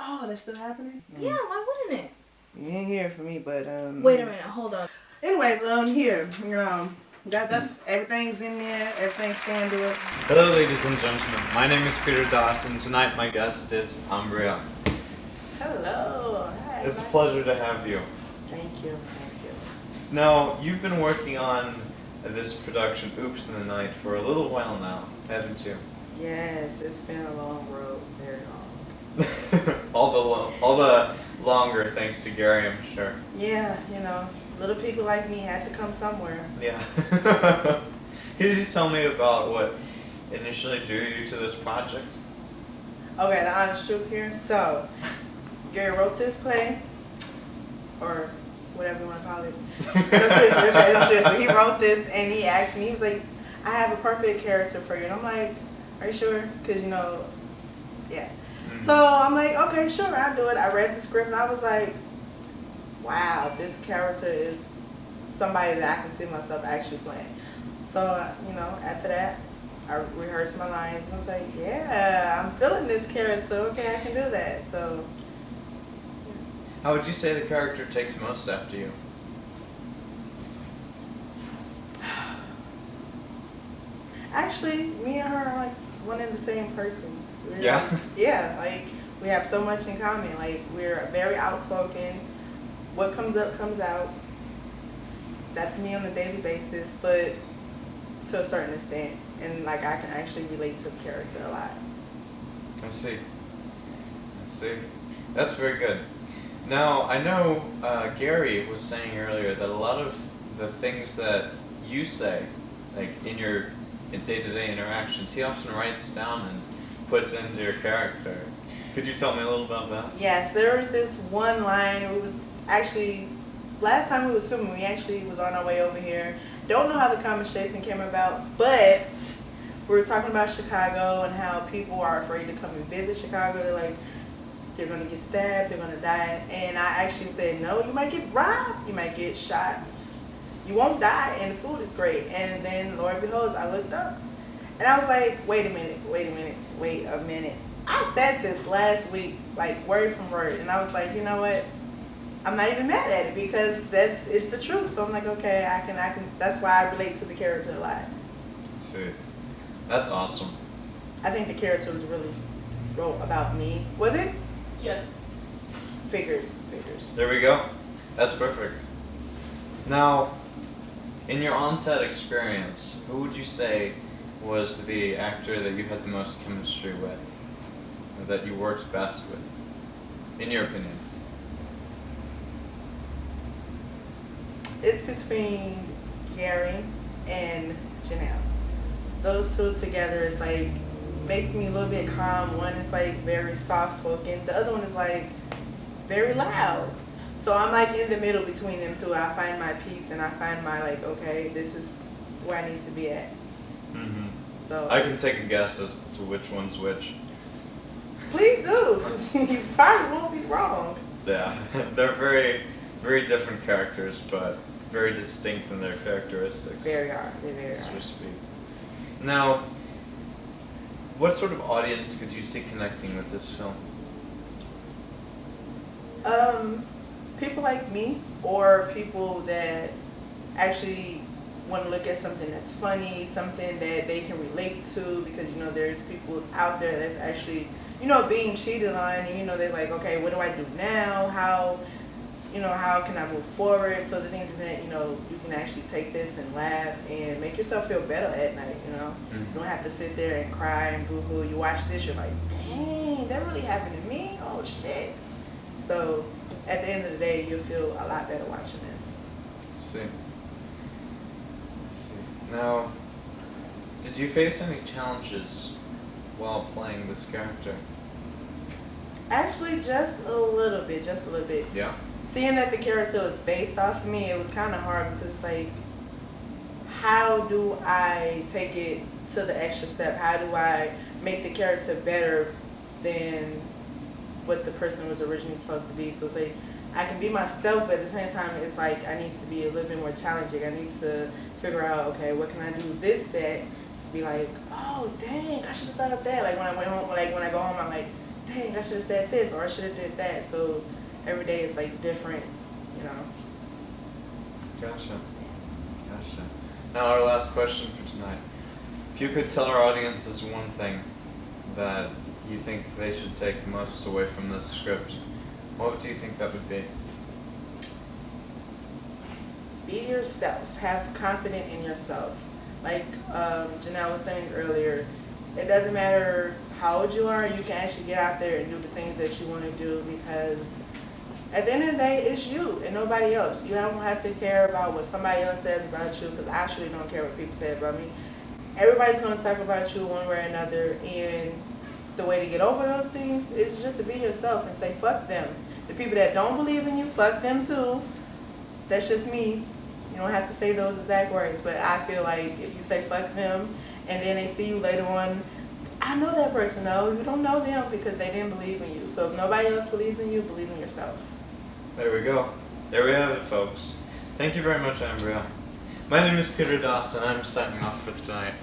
Oh, that's still happening? Yeah, why wouldn't it? You ain't here for me, but Wait a minute, hold on. Anyways, here, that's everything's in there, everything's standard. Hello, ladies and gentlemen. My name is Peter Dawson. Tonight, my guest is Ambria. Hello. Hi. It's a pleasure to have you. Thank you. Now, you've been working on this production, Oops in the Night, for a little while now, haven't you? Yes, it's been a long road, very long. all the longer, thanks to Gary, I'm sure. Yeah, little people like me had to come somewhere. Yeah. Could you just tell me about what initially drew you to this project? Okay, the honest truth here. So, Gary wrote this play, or whatever you want to call it. No, seriously. He wrote this and he asked me, he was like, I have a perfect character for you. And I'm like, are you sure? Because, yeah. Mm-hmm. So I'm like, okay, sure, I'll do it. I read the script and I was like, wow, this character is somebody that I can see myself actually playing. So, after that, I rehearsed my lines and I was like, yeah, I'm feeling this character. Okay, I can do that. So, how would you say the character takes most after you? Actually, me and her are like one and the same person. Yeah? Yeah, like we have so much in common. Like we're very outspoken. What comes up comes out. That's me on a daily basis, but to a certain extent. And like I can actually relate to the character a lot. I see. That's very good. Now, I know Gary was saying earlier that a lot of the things that you say, like in your day-to-day interactions, he often writes down and puts into your character. Could you tell me a little about that? Yes, there was this one line. It was actually, last time we was filming, we actually was on our way over here. Don't know how the conversation came about, but we were talking about Chicago and how people are afraid to come and visit Chicago. They're like, they're going to get stabbed, they're going to die. And I actually said, no, you might get robbed, you might get shot. You won't die, and the food is great. And then, Lord behold, I looked up. And I was like, wait a minute. I said this last week, like word from word. And I was like, you know what? I'm not even mad at it because it's the truth. So I'm like, okay, I can. That's why I relate to the character a lot. See, that's awesome. I think the character was really wrote about me. Was it? Yes. Figures. There we go. That's perfect. Now, in your on-set experience, who would you say was the actor that you had the most chemistry with, or that you worked best with, in your opinion? It's between Gary and Janelle. Those two together is like makes me a little bit calm. One is like very soft spoken. The other one is like very loud. So I'm like in the middle between them two. I find my peace and I find my like, okay, this is where I need to be at. Mm-hmm. So I can take a guess as to which one's which. Please do, because you probably won't be wrong. Yeah, they're very, very different characters, but very distinct in their characteristics. They're very So hard. to speak. Now, what sort of audience could you see connecting with this film? People like me, or people that actually want to look at something that's funny, something that they can relate to, because there's people out there that's actually being cheated on, and they're like, okay, what do I do now? How can I move forward? So the things that you can actually take this and laugh and make yourself feel better at night. Mm-hmm. You don't have to sit there and cry and boo-hoo. You watch this, you're like, dang, that really happened to me. Oh shit. So at the end of the day, you'll feel a lot better watching this. See. Now, did you face any challenges while playing this character? Actually, just a little bit. Yeah. Seeing that the character was based off of me, it was kind of hard because it's like, how do I take it to the extra step? How do I make the character better than what the person was originally supposed to be? So it's like, I can be myself, but at the same time, it's like I need to be a little bit more challenging. I need to figure out, okay, what can I do this set to be like, oh dang, I should have thought of that. Like when I went home, like when I go home, I'm like, dang, I should have said this or I should have did that. So every day is like different, you know. Gotcha. Now our last question for tonight. If you could tell our audiences one thing that you think they should take most away from this script, what do you think that would be? Be yourself. Have confidence in yourself. Like Janelle was saying earlier, it doesn't matter how old you are, you can actually get out there and do the things that you want to do, because at the end of the day, it's you and nobody else. You don't have to care about what somebody else says about you, because I actually don't care what people say about me. Everybody's going to talk about you one way or another, and the way to get over those things is just to be yourself and say fuck them. The people that don't believe in you, fuck them too. That's just me. You don't have to say those exact words, but I feel like if you say fuck them and then they see you later on, I know that person. No, you don't know them because they didn't believe in you. So if nobody else believes in you, believe in yourself. There we go. There we have it, folks. Thank you very much, Ambria. My name is Peter Dawson. I'm signing off for tonight.